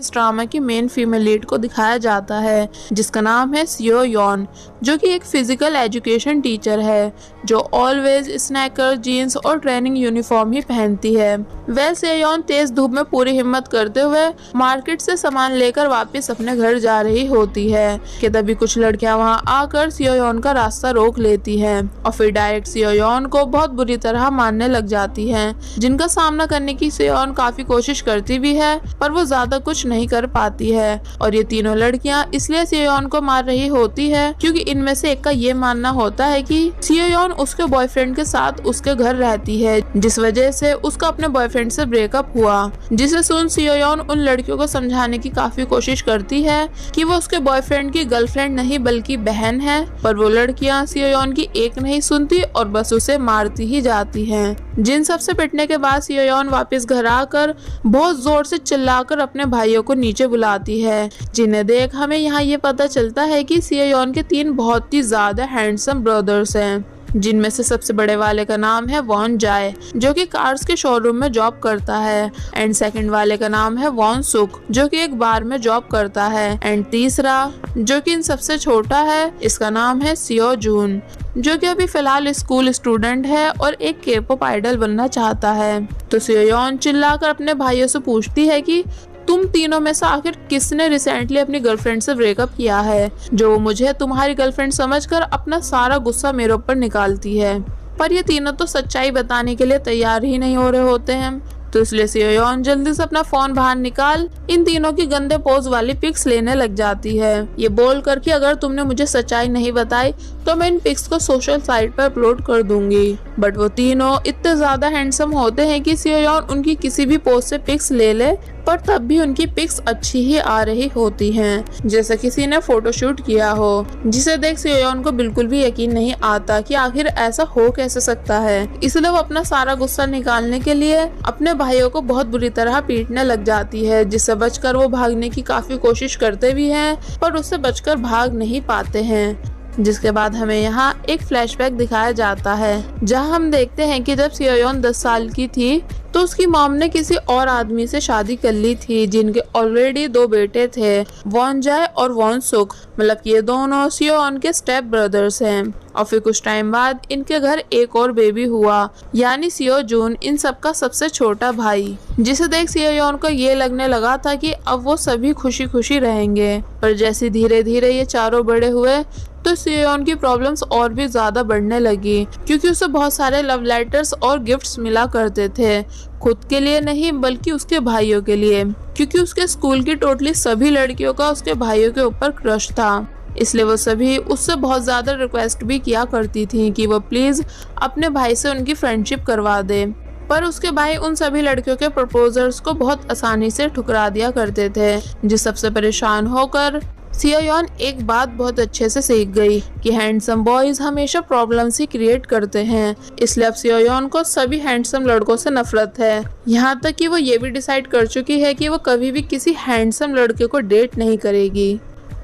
इस ड्रामा की main female lead को दिखाया जाता है, जिसका नाम है सियो यॉन, जो कि एक फिजिकल एजुकेशन टीचर है जो ऑलवेज स्नैकर, जीन्स और ट्रेनिंग यूनिफॉर्म ही पहनती है। वह सियो यॉन तेज धूप में पूरी हिम्मत करते हुए मार्केट से सामान लेकर वापस अपने घर जा रही होती है कि तभी कुछ लड़कियां वहां आकर सियो यॉन का रास्ता रोक लेती हैं और फिर डायरेक्ट सियो यॉन को बहुत बुरी तरह मारने लग जाती हैं, जिनका सामना करने की सियो यॉन काफी कोशिश करती भी है पर वो ज्यादा कुछ नहीं कर पाती है। और ये तीनों लड़कियां इसलिए सियो यॉन को मार रही होती है क्योंकि इनमें से एक का ये मानना होता है कि सियो यॉन उसके बॉयफ्रेंड के साथ उसके घर रहती है, जिस वजह से उसका अपने बॉयफ्रेंड से ब्रेकअप हुआ। जिसे सुन सियो यॉन उन लड़कियों को समझाने की काफी कोशिश करती है कि वो उसके बॉयफ्रेंड की गर्लफ्रेंड नहीं बल्कि बहन है, पर वो लड़कियां सियो यॉन की एक नहीं सुनती और बस उसे मारती ही जाती हैं। जिन सबसे पिटने के बाद सियो यॉन वापस घर आकर बहुत जोर से चिल्लाकर अपने भाइयों को नीचे बुलाती है, जिन्हें देख हमें यहाँ ये पता चलता है कि सियो यॉन के 3 बहुत ही ज्यादा हैंडसम ब्रदर्स हैं, जिनमें से सबसे बड़े वाले का नाम है वॉन जाए जो कि कार्स के शोरूम में जॉब करता है, एंड सेकंड वाले का नाम है वॉन सुक जो कि एक बार में जॉब करता है, एंड तीसरा जो कि इन सबसे छोटा है इसका नाम है सियो जून जो कि अभी फिलहाल स्कूल स्टूडेंट है और एक के-पॉप आइडल बनना चाहता है। तो सियो यॉन चिल्लाकर अपने भाइयों से पूछती है कि तुम तीनों में से आखिर किसने रिसेंटली अपनी गर्लफ्रेंड से ब्रेकअप किया है, जो मुझे तुम्हारी गर्लफ्रेंड समझकर अपना सारा गुस्सा मेरे ऊपर निकालती है। पर ये तीनों तो सच्चाई बताने के लिए तैयार ही नहीं हो रहे होते हैं, तो इसलिए सियो यॉन जल्दी से अपना फोन बाहर निकाल इन तीनों की गंदे पोज वाली पिक्स लेने लग जाती है, ये बोल कर कि अगर तुमने मुझे सच्चाई नहीं बताई तो मैं इन पिक्स को सोशल साइट पर अपलोड कर दूंगी। बट वो तीनों इतने ज्यादा हैंडसम होते हैं कि सियो यॉन उनकी किसी भी पोज से पिक्स ले ले, पर तब भी उनकी पिक्स अच्छी ही आ रही होती हैं, जैसे किसी ने फोटोशूट किया हो, जिसे देख सियो यॉन को बिल्कुल भी यकीन नहीं आता कि आखिर ऐसा हो कैसे सकता है। इसलिए वो अपना सारा गुस्सा निकालने के लिए अपने भाइयों को बहुत बुरी तरह पीटने लग जाती है, जिससे बचकर वो भागने की काफी कोशिश करते भी हैं पर उससे बचकर भाग नहीं पाते हैं। जिसके बाद हमें यहाँ एक फ्लैशबैक दिखाया जाता है जहाँ हम देखते हैं कि जब सियो यॉन 10 साल की थी तो उसकी मॉम ने किसी और आदमी से शादी कर ली थी, जिनके ऑलरेडी 2 बेटे थे, वॉन जाए और वॉन सुक, मतलब ये दोनों सियो यॉन के स्टेप ब्रदर्स हैं। और फिर कुछ टाइम बाद इनके घर एक और बेबी हुआ, यानी सियो जून, इन सबका सबसे छोटा भाई, जिसे देख सियो यॉन को ये लगने लगा था कि अब वो सभी खुशी खुशी रहेंगे। पर जैसे धीरे धीरे ये चारों बड़े हुए तो सियो यॉन की प्रॉब्लम्स और भी ज्यादा बढ़ने लगी, क्योंकि उसे बहुत सारे लव लेटर्स और गिफ्ट्स मिला करते थे, खुद के लिए नहीं बल्कि उसके भाइयों के लिए, क्योंकि उसके स्कूल की टोटली सभी लड़कियों का उसके भाइयों के ऊपर क्रश था। इसलिए वो सभी उससे बहुत ज्यादा रिक्वेस्ट भी किया करती थी कि वो प्लीज अपने भाई से उनकी फ्रेंडशिप करवा दे, पर उसके भाई उन सभी लड़कियों के प्रपोजल्स को बहुत आसानी से ठुकरा दिया करते थे, जिस सबसे परेशान होकर सियो यॉन एक बात बहुत अच्छे से सीख गई कि हैंडसम बॉयज हमेशा प्रॉब्लम्स ही क्रिएट करते हैं। इसलिए अब सियो यॉन को सभी हैंडसम लड़कों से नफरत है, यहाँ तक कि वो ये भी डिसाइड कर चुकी है कि वो कभी भी किसी हैंडसम लड़के को डेट नहीं करेगी।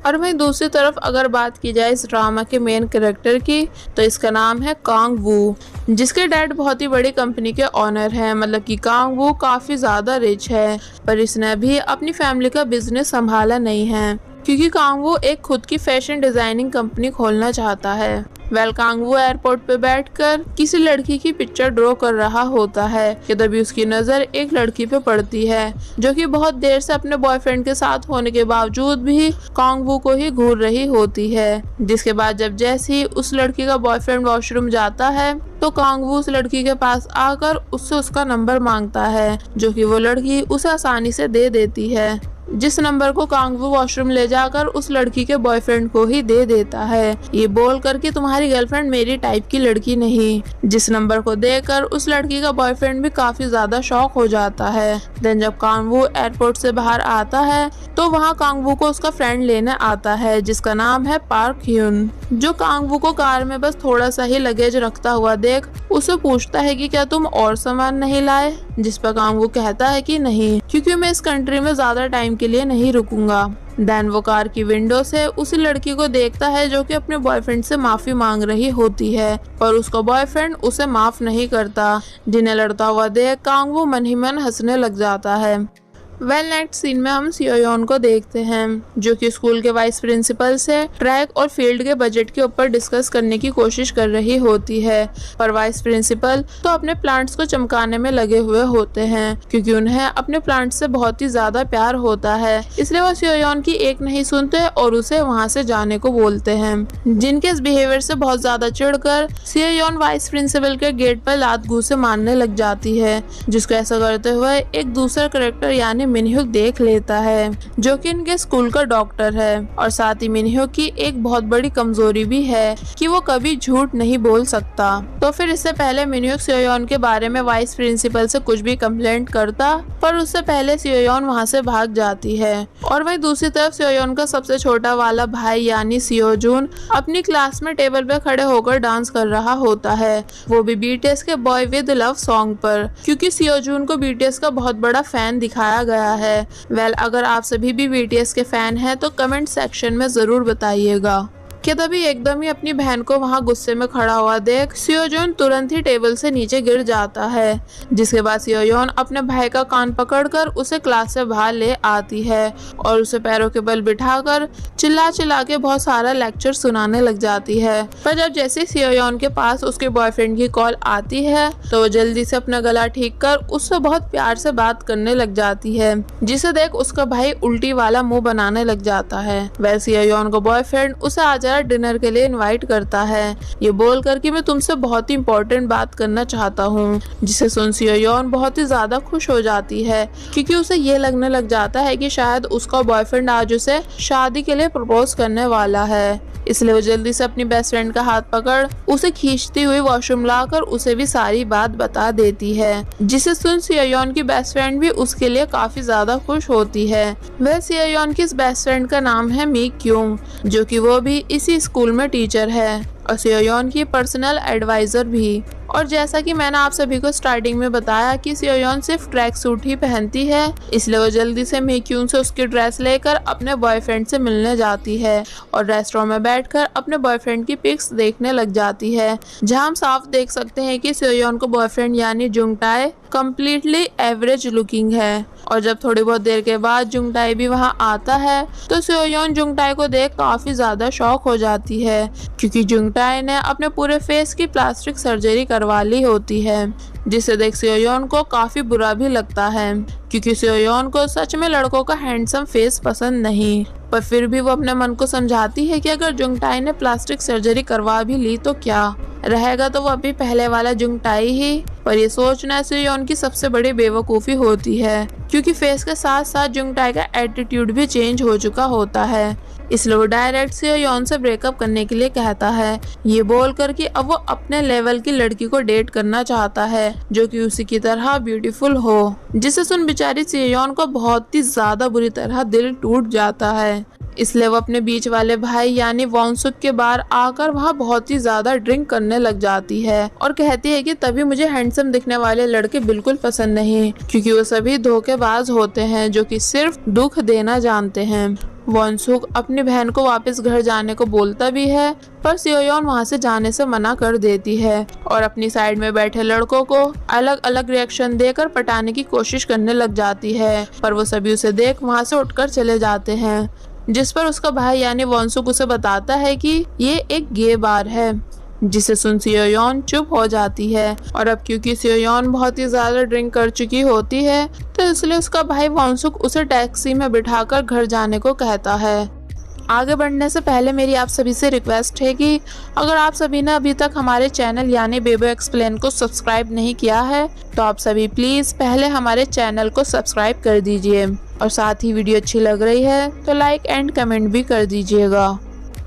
और वहीं दूसरी तरफ अगर बात की जाए इस ड्रामा के मेन कैरेक्टर की, तो इसका नाम है कांग वू, जिसके डैड बहुत ही बड़ी कंपनी के ऑनर हैं, मतलब कि कांग वू काफी ज्यादा रिच है, पर इसने अभी अपनी फैमिली का बिजनेस संभाला नहीं है, क्योंकि कांग वू एक खुद की फैशन डिजाइनिंग कंपनी खोलना चाहता है। कांग वू एयरपोर्ट पे बैठकर किसी लड़की की पिक्चर ड्रॉ कर रहा होता है कि तभी उसकी नजर एक लड़की पे पड़ती है, जो कि बहुत देर से अपने बॉयफ्रेंड के साथ होने के बावजूद भी कांग वू को ही घूर रही होती है। जिसके बाद जब जैसे ही उस लड़की का बॉयफ्रेंड वॉशरूम जाता है तो कांग वू उस लड़की के पास आकर उससे उसका नंबर मांगता है, जो कि वो लड़की उसे आसानी से दे देती है, जिस नंबर को कांग वू वॉशरूम ले जाकर उस लड़की के बॉयफ्रेंड को ही दे देता है, ये बोल कर कि तुम्हारी गर्लफ्रेंड मेरी टाइप की लड़की नहीं। जिस नंबर को देकर उस लड़की का बॉयफ्रेंड भी काफी ज्यादा शॉक हो जाता है। देन जब कांग वू एयरपोर्ट से बाहर आता है तो वहाँ कांग वू को उसका फ्रेंड लेने आता है, जिसका नाम है पार्क ह्यून, जो कांग वू को कार में बस थोड़ा सा ही लगेज रखता हुआ देख उसे पूछता है कि क्या तुम और सामान नहीं लाए, जिस पर कांग वू कहता है कि नहीं, क्योंकि मैं इस कंट्री में ज्यादा टाइम के लिए नहीं रुकूंगा। देन वो कार की विंडो से उसी लड़की को देखता है जो कि अपने बॉयफ्रेंड से माफी मांग रही होती है, पर उसका बॉयफ्रेंड उसे माफ नहीं करता, जिन्हें लड़ता हुआ देख कांग वू मन ही मन हंसने लग जाता है। नेक्स्ट सीन में हम सियोयोन को देखते हैं जो कि स्कूल के वाइस प्रिंसिपल से ट्रैक और फील्ड के बजट के ऊपर डिस्कस करने की कोशिश कर रही होती है, पर वाइस प्रिंसिपल तो अपने प्लांट्स को चमकाने में लगे हुए होते हैं क्योंकि उन्हें अपने प्लांट्स से बहुत ही ज्यादा प्यार होता है। इसलिए वो सियोयोन की एक नहीं सुनते और उसे वहाँ से जाने को बोलते हैं। जिनके इस बिहेवियर से बहुत ज्यादा चिढ़कर सियोयोन वाइस प्रिंसिपल के गेट पर लात घूंसे मारने लग जाती है, जिसको ऐसा करते हुए एक दूसरा करेक्टर यानी मिनह्यूक देख लेता है जो कि इनके स्कूल का डॉक्टर है। और साथ ही मिनह्यूक की एक बहुत बड़ी कमजोरी भी है कि वो कभी झूठ नहीं बोल सकता। तो फिर इससे पहले मिनह्यूक सियोयोन के बारे में वाइस प्रिंसिपल से कुछ भी कंप्लेंट करता, पर उससे पहले सियोयोन वहाँ से भाग जाती है। और वहीं दूसरी तरफ सियोयोन का सबसे छोटा वाला भाई यानी सियोजून अपनी क्लास में टेबल पे खड़े होकर डांस कर रहा होता है, वो भी बीटीएस के बॉय विद लव सॉन्ग पर, क्योंकि सियोजून को बीटीएस का बहुत बड़ा फैन दिखाया गया है। अगर आप सभी भी बीटीएस के फैन हैं तो कमेंट सेक्शन में जरूर बताइएगा। कि तभी एकदम ही अपनी बहन को वहाँ गुस्से में खड़ा हुआ देख सियोजोन तुरंत ही टेबल से नीचे गिर जाता है, जिसके बाद सियोयोन अपने भाई का कान पकड़कर उसे क्लास से बाहर ले आती है और उसे पैरों के बल बिठाकर चिल्ला चिल्ला के बहुत सारा लेक्चर सुनाने लग जाती है। पर जब जैसे सियोयोन के पास उसके बॉयफ्रेंड की कॉल आती है तो वो जल्दी से अपना गला ठीक कर उससे बहुत प्यार से बात करने लग जाती है, जिसे देख उसका भाई उल्टी वाला मुंह बनाने लग जाता है। वैसे सियोयोन का बॉयफ्रेंड उसे आज डिनर के लिए इनवाइट करता है, ये बोलकर कि मैं तुमसे बहुत ही इम्पोर्टेंट बात करना चाहता हूँ, जिसे सुन सियोयोन बहुत ही ज्यादा खुश हो जाती है क्योंकि उसे ये लगने लग जाता है कि शायद उसका बॉयफ्रेंड आज उसे शादी के लिए प्रपोज करने वाला है। इसलिए वो जल्दी से अपनी बेस्ट फ्रेंड का हाथ पकड़ उसे खींचती हुई वॉशरूम लाकर उसे भी सारी बात बता देती है, जिसे सुन सियोयोन की बेस्ट फ्रेंड भी उसके लिए काफी ज्यादा खुश होती है। वह सियोयोन की इस बेस्ट फ्रेंड का नाम है मी क्यूंग, जो कि वो भी इसी स्कूल में टीचर है और सियोयोन की पर्सनल एडवाइजर भी। और जैसा कि मैंने आप सभी को स्टार्टिंग में बताया कि सियोयोन सिर्फ ट्रैक सूट ही पहनती है, इसलिए वो जल्दी से मेक्यून से उसकी ड्रेस लेकर अपने बॉयफ्रेंड से मिलने जाती है और रेस्टोरेंट में बैठकर अपने बॉयफ्रेंड की पिक्स देखने लग जाती है, जहां हम साफ देख सकते हैं कि सियोयोन का बॉयफ्रेंड यानी जुंगटाई कम्प्लीटली एवरेज लुकिंग है। और जब थोड़ी बहुत देर के बाद जुंगटाई भी वहां आता है तो सियोयोन जुंगटाई को देख काफी ज्यादा शॉक हो जाती है, क्योंकि जुंगटाई ने अपने पूरे फेस की प्लास्टिक सर्जरी करवा ली होती है, जिसे देख सियोयोन को काफी बुरा भी लगता है क्योंकि सियोयोन को सच में लड़कों का हैंडसम फेस पसंद नहीं। पर फिर भी वो अपने मन को समझाती है कि अगर जुंगटाई ने प्लास्टिक सर्जरी करवा भी ली तो क्या रहेगा, तो वो अभी पहले वाला जुंगटाई ही। पर ये सोचना सियोयोन की सबसे बड़ी बेवकूफ़ी होती है क्योंकि फेस के साथ साथ जुंगटाई का एटीट्यूड भी चेंज हो चुका होता है। इसलिए वो डायरेक्ट सियोयोन से ब्रेकअप करने के लिए कहता है, ये बोलकर कि अब वो अपने लेवल की लड़की को डेट करना चाहता है जो कि उसी की तरह ब्यूटीफुल हो, जिसे सुन बेचारी सियोयोन को बहुत ही ज्यादा बुरी तरह दिल टूट जाता है। इसलिए वो अपने बीच वाले भाई यानी वॉन्सुक के बार आकर वहाँ बहुत ही ज्यादा ड्रिंक करने लग जाती है और कहती है कि तभी मुझे हैंडसम दिखने वाले लड़के बिल्कुल पसंद नहीं, क्योंकि वो सभी धोखेबाज होते हैं जो कि सिर्फ दुख देना जानते हैं। वॉन्सुक अपनी बहन को वापस घर जाने को बोलता भी है, पर सियोयोन वहाँ से जाने से मना कर देती है और अपनी साइड में बैठे लड़कों को अलग अलग रिएक्शन देकर पटाने की कोशिश करने लग जाती है, पर वो सभी उसे देख वहाँ से उठकर चले जाते हैं, जिस पर उसका भाई यानी वॉन्सुक उसे बताता है कि ये एक गे बार है, जिसे सुन सियोयोन चुप हो जाती है। और अब क्योंकि सियोयोन बहुत ही ज्यादा ड्रिंक कर चुकी होती है तो इसलिए उसका भाई वॉन्सुक उसे टैक्सी में बिठाकर घर जाने को कहता है। आगे बढ़ने से पहले मेरी आप सभी से रिक्वेस्ट है कि अगर आप सभी ने अभी तक हमारे चैनल यानी बेबो एक्सप्लेन को सब्सक्राइब नहीं किया है तो आप सभी प्लीज़ पहले हमारे चैनल को सब्सक्राइब कर दीजिए और साथ ही वीडियो अच्छी लग रही है तो लाइक एंड कमेंट भी कर दीजिएगा।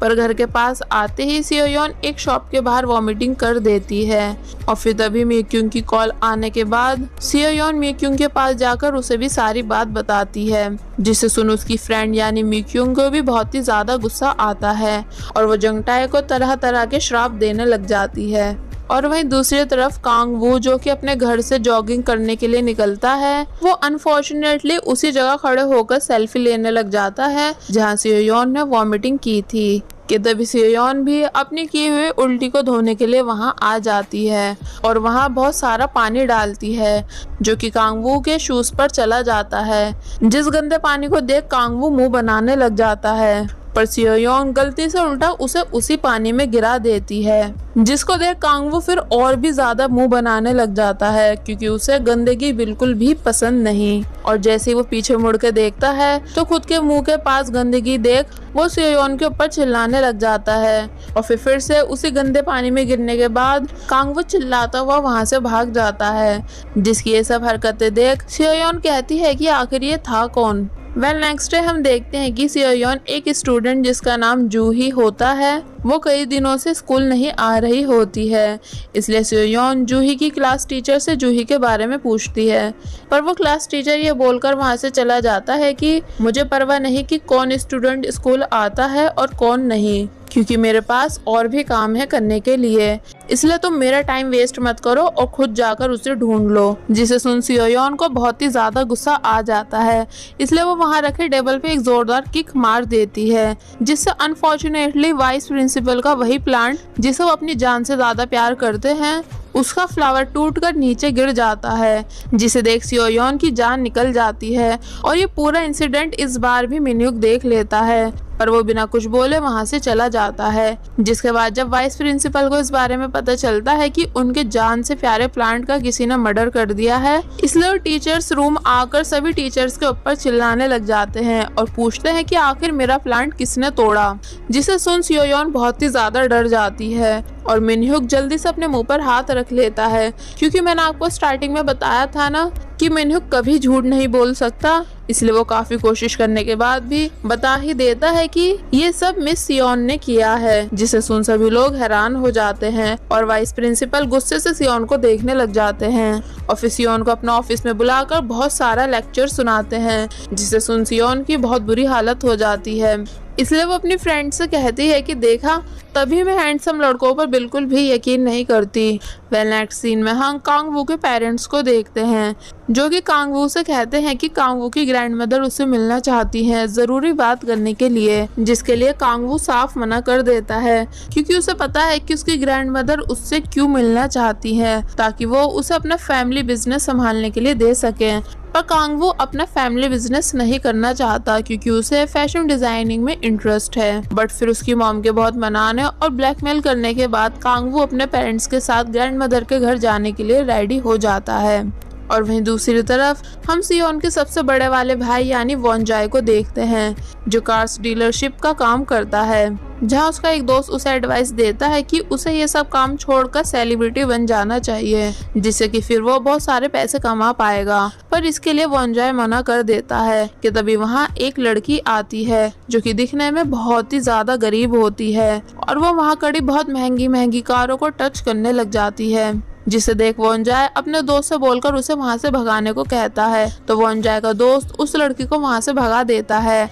पर घर के पास आते ही सियोयोन एक शॉप के बाहर वॉमिटिंग कर देती है और फिर तभी मिक्यूंग की कॉल आने के बाद सियोयोन मिक्यूंग के पास जाकर उसे भी सारी बात बताती है, जिसे सुन उसकी फ्रेंड यानी मिक्यूंग को भी बहुत ही ज्यादा गुस्सा आता है और वो जुंगटाई को तरह तरह के श्राप देने लग जाती है। और वहीं दूसरी तरफ कांग वू जो कि अपने घर से जॉगिंग करने के लिए निकलता है, वो अनफॉर्चुनेटली उसी जगह खड़े होकर सेल्फी लेने लग जाता है जहां सियोयोन ने वॉमिटिंग की थी, कि तभी सियोन भी अपनी की हुई उल्टी को धोने के लिए वहां आ जाती है और वहां बहुत सारा पानी डालती है जो कि कांगवू के शूज पर चला जाता है। जिस गंदे पानी को देख कांगवू मुंह बनाने लग जाता है, पर सियोन गलती से उल्टा उसे उसी पानी में गिरा देती है, जिसको देख कांगवू फिर और भी ज्यादा मुंह बनाने लग जाता है क्योंकि उसे गंदगी बिल्कुल भी पसंद नहीं। और जैसे ही वो पीछे मुड़ के देखता है तो खुद के मुंह के पास गंदगी देख वो सियोन के ऊपर चिल्लाने लग जाता है और फिर से उसी गंदे पानी में गिरने के बाद कांगवू चिल्लाता हुआ वहां से भाग जाता है, जिसकी ये सब हरकतें देख सियोन कहती है कि आखिर ये था कौन। नेक्स्ट डे हम देखते हैं कि सियोन एक स्टूडेंट जिसका नाम जूही होता है वो कई दिनों से स्कूल नहीं आ रही होती है, इसलिए सियोन जूही की क्लास टीचर से जूही के बारे में पूछती है, पर वो क्लास टीचर ये बोलकर वहां से चला जाता है कि मुझे परवाह नहीं कि कौन स्टूडेंट स्कूल आता है और कौन नहीं, क्योंकि मेरे पास और भी काम है करने के लिए, इसलिए तुम मेरा टाइम वेस्ट मत करो और खुद जाकर उसे ढूंढ लो। जिसे सुन सियोन को बहुत ही ज्यादा गुस्सा आ जाता है, इसलिए वो वहां रखे टेबल पे एक जोरदार किक मार देती है, जिससे अनफॉर्चुनेटली वाइस प्रिंसिपल का वही प्लांट जिसे वो अपनी जान से ज्यादा प्यार करते हैं उसका फ्लावर टूटकर नीचे गिर जाता है, जिसे देख सियोन की जान निकल जाती है। और ये पूरा इंसिडेंट इस बार भी मिन्ह्युक देख लेता है, पर वो बिना कुछ बोले वहां से चला जाता है। जिसके बाद जब वाइस प्रिंसिपल को इस बारे में पता चलता है कि उनके जान से प्यारे प्लांट का किसी ने मर्डर कर दिया है, इसलिए वो टीचर्स रूम आकर सभी टीचर्स के ऊपर चिल्लाने लग जाते हैं और पूछते हैं कि आखिर मेरा प्लांट किसने तोड़ा। जिसे सुन सियोन बहुत ही ज्यादा डर जाती है और मिन्ह्युक जल्दी से अपने मुंह पर हाथ रख लेता है, क्योंकि मैंने आपको स्टार्टिंग में बताया था ना कि मिन्ह्युक कभी झूठ नहीं बोल सकता, इसलिए वो काफी कोशिश करने के बाद भी बता ही देता है कि ये सब मिस सियोन ने किया है। जिसे सुन सभी लोग हैरान हो जाते हैं और वाइस प्रिंसिपल गुस्से से सियोन को देखने लग जाते हैं और फिर सियोन को अपना ऑफिस में बुलाकर बहुत सारा लेक्चर सुनाते हैं, जिसे सुन सियोन की बहुत बुरी हालत हो जाती है। इसलिए वो अपनी फ्रेंड से कहती है कि देखा, तभी मैं हैंडसम लड़कों पर बिल्कुल भी यकीन नहीं करती। नेक्स्ट सीन में हम कांगवू के पेरेंट्स को देखते हैं, जो कि कांगवू से कहते हैं कि कांगवू की ग्रैंडमदर उससे मिलना चाहती हैं जरूरी बात करने के लिए, जिसके लिए कांगवू साफ मना कर देता है, क्योंकि उसे पता है कि उसकी ग्रैंडमदर उससे क्यों मिलना चाहती है, ताकि वो उसे अपना फैमिली बिजनेस संभालने के लिए दे सके। पर कांगवू अपना फैमिली बिजनेस नहीं करना चाहता क्योंकि उसे फैशन डिजाइनिंग में इंटरेस्ट है। बट फिर उसकी मॉम के बहुत मनाने और ब्लैकमेल करने के बाद कांगवू अपने पेरेंट्स के साथ ग्रैंडमदर के घर जाने के लिए रेडी हो जाता है। और वहीं दूसरी तरफ हम सियोन के सबसे बड़े वाले भाई यानी वॉनजाई को देखते हैं, जो कार्स डीलरशिप का काम करता है, जहां उसका एक दोस्त उसे एडवाइस देता है कि उसे ये सब काम छोड़कर सेलिब्रिटी बन जाना चाहिए, जिससे कि फिर वो बहुत सारे पैसे कमा पाएगा। पर इसके लिए वॉनजाई मना कर देता है कि तभी वहां एक लड़की आती है जो कि दिखने में बहुत ही ज्यादा गरीब होती है और वो वहां खड़ी बहुत महंगी महंगी कारों को टच करने लग जाती है, जिसे देख वॉनजाई अपने दोस्त से बोलकर उसे वहां से भगाने को कहता है। तो वॉनजाई का दोस्त उस लड़की को वहां से भगा देता है।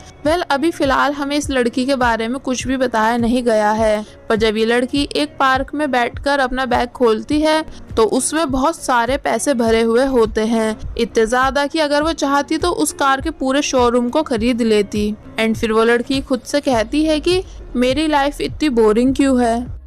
अभी फिलहाल हमें इस लड़की के बारे में कुछ भी बताया नहीं गया है, पर जब ये लड़की एक पार्क में बैठकर अपना बैग खोलती है तो उसमें बहुत सारे पैसे भरे हुए होते हैं, इतने ज्यादा कि अगर वो चाहती तो उस कार के पूरे शोरूम को खरीद लेती। एंड फिर वो लड़की खुद से कहती है कि मेरी लाइफ इतनी बोरिंग क्यों है।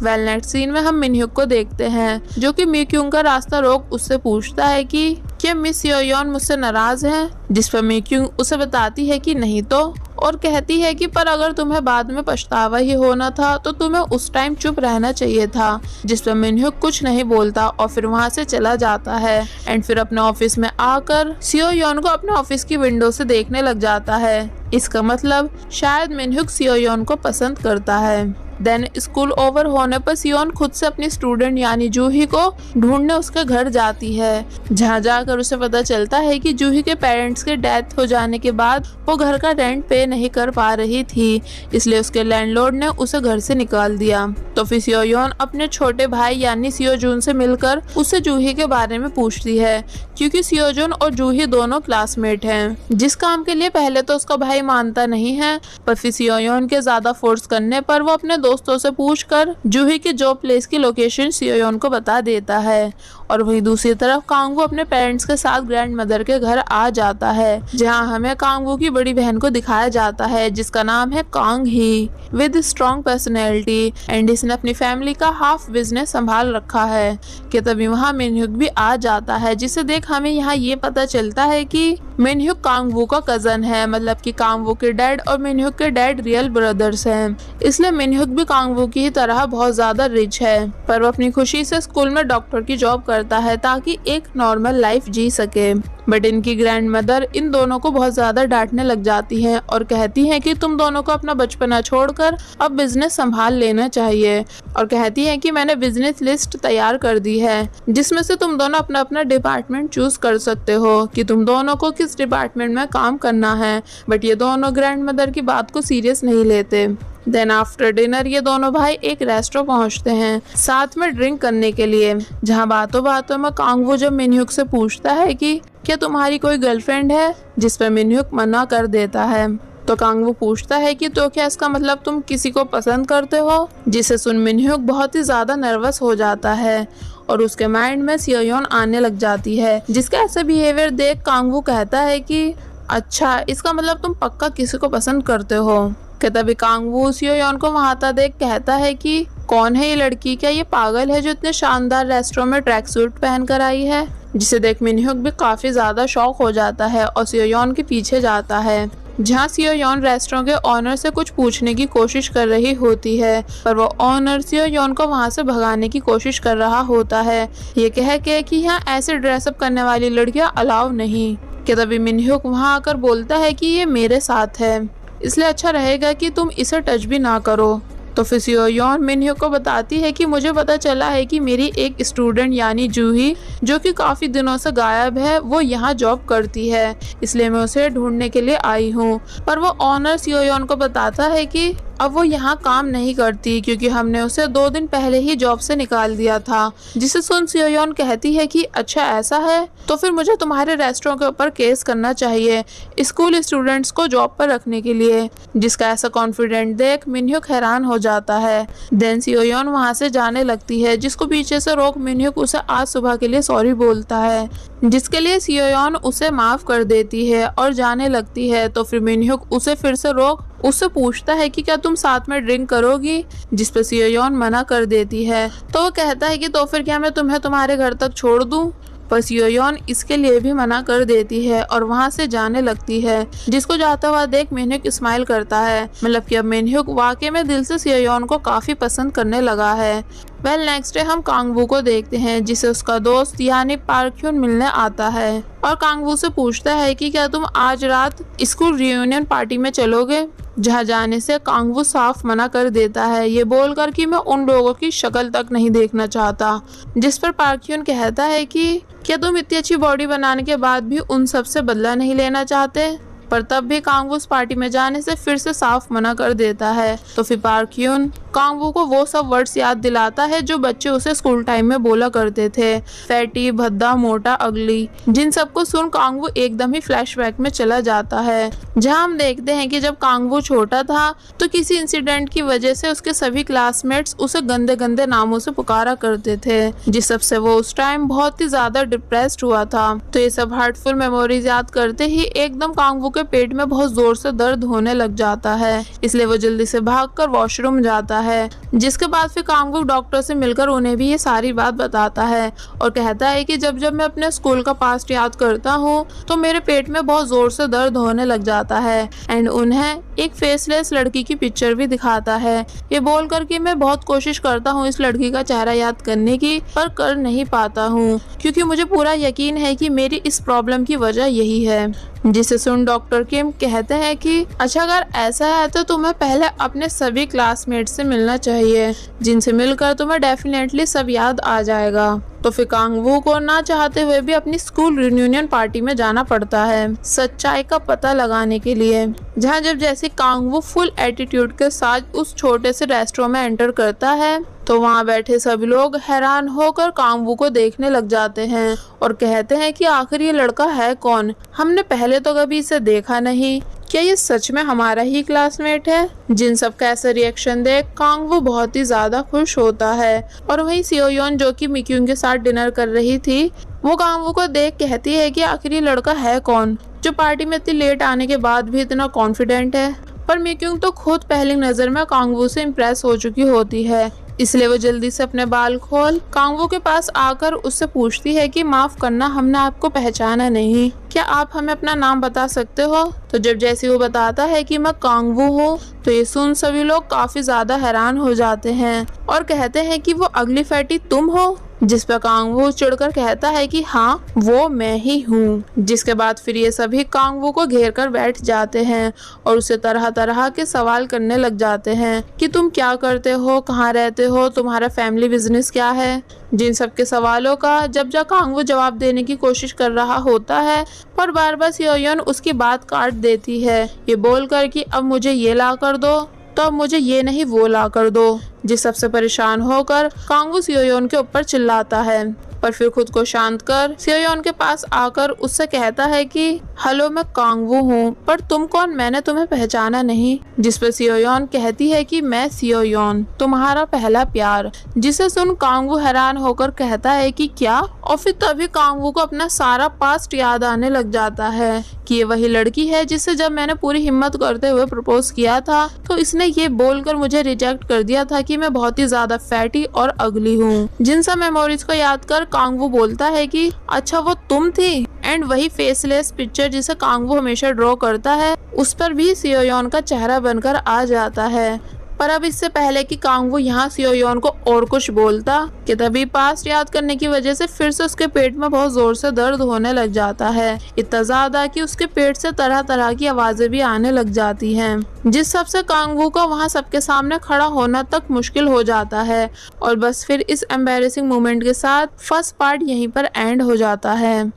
नेक्स्ट सीन में हम मिन्ह्युक को देखते हैं, जो कि मिक्यूंग का रास्ता रोक उससे पूछता है कि क्या मिस सियोन मुझसे नाराज है, जिस पर मिक्यूंग उसे बताती है कि नहीं तो, और कहती है कि पर अगर तुम्हें बाद में पछतावा ही होना था तो तुम्हें उस टाइम चुप रहना चाहिए था, जिस पर मिन्ह्युक कुछ नहीं बोलता और फिर वहां से चला जाता है। एंड फिर अपने ऑफिस में आकर सियोन को अपने ऑफिस की विंडो से देखने लग जाता है। इसका मतलब शायद मिन्ह्युक सियोन को पसंद करता है। देन स्कूल ओवर होने पर सियोन खुद से अपनी स्टूडेंट यानी जूही को ढूंढने उसके घर जाती है, जहां जाकर उसे पता चलता है कि जूही के पेरेंट्स के डेथ हो जाने के बाद वो घर का रेंट पे नहीं कर पा रही थी, इसलिए उसके लैंडलॉर्ड ने उसे घर से निकाल दिया। तो फिर सियोन अपने छोटे भाई यानी सियोजून से मिलकर उसे जूही के बारे में पूछती है, क्योंकि सियोजून और जूही दोनों क्लासमेट हैं। जिस काम के लिए पहले तो उसका भाई मानता नहीं है, पर फिर सियोन के ज्यादा फोर्स करने पर वो अपने दोस्तों से पूछकर जूही के जॉब प्लेस की लोकेशन सियोयोन को बता देता है। और वहीं दूसरी तरफ कांगवू अपने पेरेंट्स के साथ ग्रैंड मदर के घर आ जाता है, जहां हमें कांगवू की बड़ी बहन को दिखाया जाता है जिसका नाम है Kang Hee, with strong personality, and इसने अपनी फैमिली का हाफ बिजनेस संभाल रखा है। कि तभी वहाँ मिनह्युक भी आ जाता है, जिसे देख हमें यहाँ ये पता चलता है कि मिनह्युक कांगवू का कजन है, मतलब कि कांगवू के डैड और मिनह्युक के डैड रियल ब्रदर्स हैं। इसलिए मिनह्युक भी कांगवू की ही तरह बहुत ज्यादा रिच है, पर वो अपनी खुशी से स्कूल में डॉक्टर की जॉब करता है ताकि एक नॉर्मल लाइफ जी सके। बट इनकी ग्रैंड मदर इन दोनों को बहुत ज्यादा डांटने लग जाती है और कहती है कि तुम दोनों को अपना बचपना छोड़कर अब बिजनेस संभाल लेना चाहिए, और कहती है कि मैंने बिजनेस लिस्ट तैयार कर दी है जिसमें से तुम दोनों अपना अपना डिपार्टमेंट चूज कर सकते हो कि तुम दोनों को किस डिपार्टमेंट में काम करना है। बट ये दोनों ग्रैंड मदर की बात को सीरियस नहीं लेते। देन आफ्टर डिनर ये दोनों भाई एक रेस्टोरेंट पहुंचते हैं साथ में ड्रिंक करने के लिए, जहां बातों बातों में कांगवू जब मिनह्युक से पूछता है कि क्या तुम्हारी कोई गर्लफ्रेंड है, जिस पर मिनह्युक मना कर देता है। तो कांगवू पूछता है कि तो क्या इसका मतलब तुम किसी को पसंद करते हो, जिसे सुन मिनह्युक बहुत ही ज्यादा नर्वस हो जाता है और उसके माइंड में सियोयोन आने लग जाती है, जिसका ऐसा बिहेवियर देख कांगवू कहता है कि अच्छा, इसका मतलब तुम पक्का किसी को पसंद करते हो। कि तभी कांगवू सियोयोन को वहां आता देख कहता है कि कौन है ये लड़की, क्या ये पागल है जो इतने शानदार रेस्टोरेंट में ट्रैक सूट पहन कर आई है। जिसे देख मिनह्युक भी काफी ज्यादा शॉक हो जाता है और सियोयोन के पीछे जाता है, जहाँ सियोयोन रेस्टोरेंट के ऑनर से कुछ पूछने की कोशिश कर रही होती है, पर वो ऑनर सियोयोन को वहाँ से भगाने की कोशिश कर रहा होता है, ये कह के कि यहाँ ऐसे ड्रेसअप करने वाली लड़कियाँ अलाउ नहीं। कि तभी मिनह्युक वहाँ आकर बोलता है कि ये मेरे साथ है, इसलिए अच्छा रहेगा कि तुम इसे टच भी ना करो। तो फिर सियोयोन मिनह्युक को बताती है कि मुझे पता चला है कि मेरी एक स्टूडेंट यानी जूही, जो कि काफ़ी दिनों से गायब है, वो यहाँ जॉब करती है, इसलिए मैं उसे ढूंढने के लिए आई हूँ। पर वो ऑनर सियोयोन को बताता है कि अब वो यहाँ काम नहीं करती क्योंकि हमने उसे 2 दिन पहले ही जॉब से निकाल दिया था। जिसे सुन सियोयोन कहती है कि अच्छा ऐसा है, तो फिर मुझे तुम्हारे रेस्टोरेंट के ऊपर केस करना चाहिए स्कूल स्टूडेंट्स को जॉब पर रखने के लिए। जिसका ऐसा कॉन्फिडेंट देख मिनह्युक हैरान हो जाता है। देन सियोयोन वहाँ से जाने लगती है, जिसको पीछे से रोक मिनह्युक उसे आज सुबह के लिए सॉरी बोलता है, जिसके लिए सियोयोन उसे माफ कर देती है और जाने लगती है। तो फिर मिनह्युक उसे फिर से रोक उससे पूछता है कि क्या तुम साथ में ड्रिंक करोगी, जिस पे सियोयोन मना कर देती है। तो वो कहता है कि तो फिर क्या मैं तुम्हें तुम्हारे घर तक छोड़ दूं, पर सियोयोन इसके लिए भी मना कर देती है और वहाँ से जाने लगती है। जिसको जाता हुआ देख मिनह्युक स्माइल करता है, मतलब कि अब मिनह्युक वाकई में दिल से सियोयोन को काफी पसंद करने लगा है। वेल नेक्स्ट डे हम कांगवू को देखते हैं, जिसे उसका दोस्त यानी पार्क्यून मिलने आता है और कांगवू से पूछता है कि क्या तुम आज रात स्कूल रियूनियन पार्टी में चलोगे, जहाँ जाने से कांगवू साफ मना कर देता है, ये बोलकर कि मैं उन लोगों की शक्ल तक नहीं देखना चाहता। जिस पर पार्क्यून कहता है कि क्या तुम इतनी अच्छी बॉडी बनाने के बाद भी उन सब से बदला नहीं लेना चाहते, पर तब भी कांगवू उस पार्टी में जाने से फिर से साफ मना कर देता है। तो फिर पार्क्यून कांगवू को वो सब वर्ड्स याद दिलाता है जो बच्चे उसे स्कूल टाइम में बोला करते थे, फैटी, भद्दा, मोटा, अगली, जिन सबको सुन कांगवू एकदम ही फ्लैशबैक में चला जाता है, जहां हम देखते हैं कि जब कांगवू छोटा था तो किसी इंसिडेंट की वजह से उसके सभी क्लासमेट्स उसे गंदे गंदे नामों से पुकारा करते थे, जिस सबसे वो उस टाइम बहुत ही ज्यादा डिप्रेस्ड हुआ था। तो ये सब हार्टफुल मेमोरीज याद करते ही एकदम कांगवू के पेट में बहुत जोर से दर्द होने लग जाता है, इसलिए वो जल्दी से भागकर वॉशरूम जाता है। जिसके बाद फिर कांगवू डॉक्टर से मिलकर उन्हें भी ये सारी बात बताता है और कहता है कि जब जब मैं अपने स्कूल का पास्ट याद करता हूँ तो मेरे पेट में बहुत जोर से दर्द होने लग जाता है, एंड उन्हें एक फेसलेस लड़की की पिक्चर भी दिखाता है। ये बोल कर कि मैं बहुत कोशिश करता हूँ इस लड़की का चेहरा याद करने की, पर कर नहीं पाता हूँ क्योंकि मुझे पूरा यकीन है कि मेरी इस प्रॉब्लम की वजह यही है। जिसे सुन डॉक्टर किम कहते हैं कि अच्छा अगर ऐसा है तो तुम्हें पहले अपने सभी क्लासमेट से मिलना चाहिए, जिनसे मिलकर तुम्हें डेफिनेटली सब याद आ जाएगा। तो फिर कांगवू को ना चाहते हुए भी अपनी स्कूल रियूनियन पार्टी में जाना पड़ता है सच्चाई का पता लगाने के लिए, जहाँ जब जैसे कांगवू फुल एटीट्यूड के साथ उस छोटे से रेस्टोरेंट में एंटर करता है तो वहाँ बैठे सभी लोग हैरान होकर कांगवू को देखने लग जाते हैं और कहते हैं कि आखिर ये लड़का है कौन, हमने पहले तो कभी इसे देखा नहीं, क्या ये सच में हमारा ही क्लासमेट है? जिन सब का ऐसा रिएक्शन देख कांगवू बहुत ही ज्यादा खुश होता है और वहीं सियोयोन जो कि मिक्यूंग के साथ डिनर कर रही थी, वो कांगवू को देख कहती है कि आखिर ये लड़का है कौन जो पार्टी में इतनी लेट आने के बाद भी इतना कॉन्फिडेंट है। पर मिक्यूंग तो खुद पहली नजर में कांगवू से इम्प्रेस हो चुकी होती है, इसलिए वो जल्दी से अपने बाल खोल कांगवू के पास आकर उससे पूछती है कि माफ करना, हमने आपको पहचाना नहीं, क्या आप हमें अपना नाम बता सकते हो? तो जब जैसे वो बताता है कि मैं कांगवू हूँ, तो ये सुन सभी लोग काफी ज्यादा हैरान हो जाते हैं और कहते हैं कि वो अगली फैटी तुम हो? जिस पर कांगवू चिढ़कर कहता है कि हाँ वो मैं ही हूँ। जिसके बाद फिर ये सभी कांगवू को घेर कर बैठ जाते हैं और उसे तरह तरह के सवाल करने लग जाते हैं कि तुम क्या करते हो, कहाँ रहते हो, तुम्हारा फैमिली बिजनेस क्या है। जिन सब के सवालों का जब कांगवू जवाब देने की कोशिश कर रहा होता है, पर बार बार सियोयोन उसकी बात काट देती है, ये बोलकर कि अब मुझे ये ला कर दो, तो अब मुझे ये नहीं वो ला कर दो। जिस सबसे परेशान होकर कांगवू सियोयोन के ऊपर चिल्लाता है, पर फिर खुद को शांत कर सियोयोन के पास आकर उससे कहता है कि हेलो मैं कांगवू हूँ, पर तुम कौन, मैंने तुम्हें पहचाना नहीं। जिस पर सियोयोन कहती है कि मैं सियोयोन, तुम्हारा पहला प्यार। जिसे सुन कांगवू हैरान होकर कहता है कि क्या, और फिर तभी कांगवू को अपना सारा पास्ट याद आने लग जाता है कि ये वही लड़की है जिससे जब मैंने पूरी हिम्मत करते हुए प्रपोज किया था तो इसने ये बोलकर मुझे रिजेक्ट कर दिया था कि मैं बहुत ही ज्यादा फैटी और अगली हूँ। जिन सब मेमोरीज को याद कर कांगवू बोलता है कि अच्छा वो तुम थी। एंड वही फेसलेस पिक्चर जिसे कांगवू हमेशा ड्रॉ करता है उस पर भी सियोयोन का चेहरा बनकर आ जाता है। पर अब इससे पहले कि कांगवू यहाँ सियोयोन को और कुछ बोलता कि तभी पास्ट याद करने की वजह से फिर से उसके पेट में बहुत जोर से दर्द होने लग जाता है, इतना ज्यादा कि उसके पेट से तरह तरह की आवाजें भी आने लग जाती हैं। जिस सबसे कांगवू को वहाँ सबके सामने खड़ा होना तक मुश्किल हो जाता है और बस फिर इस एम्बैरेसिंग मोमेंट के साथ फर्स्ट पार्ट यहीं पर एंड हो जाता है।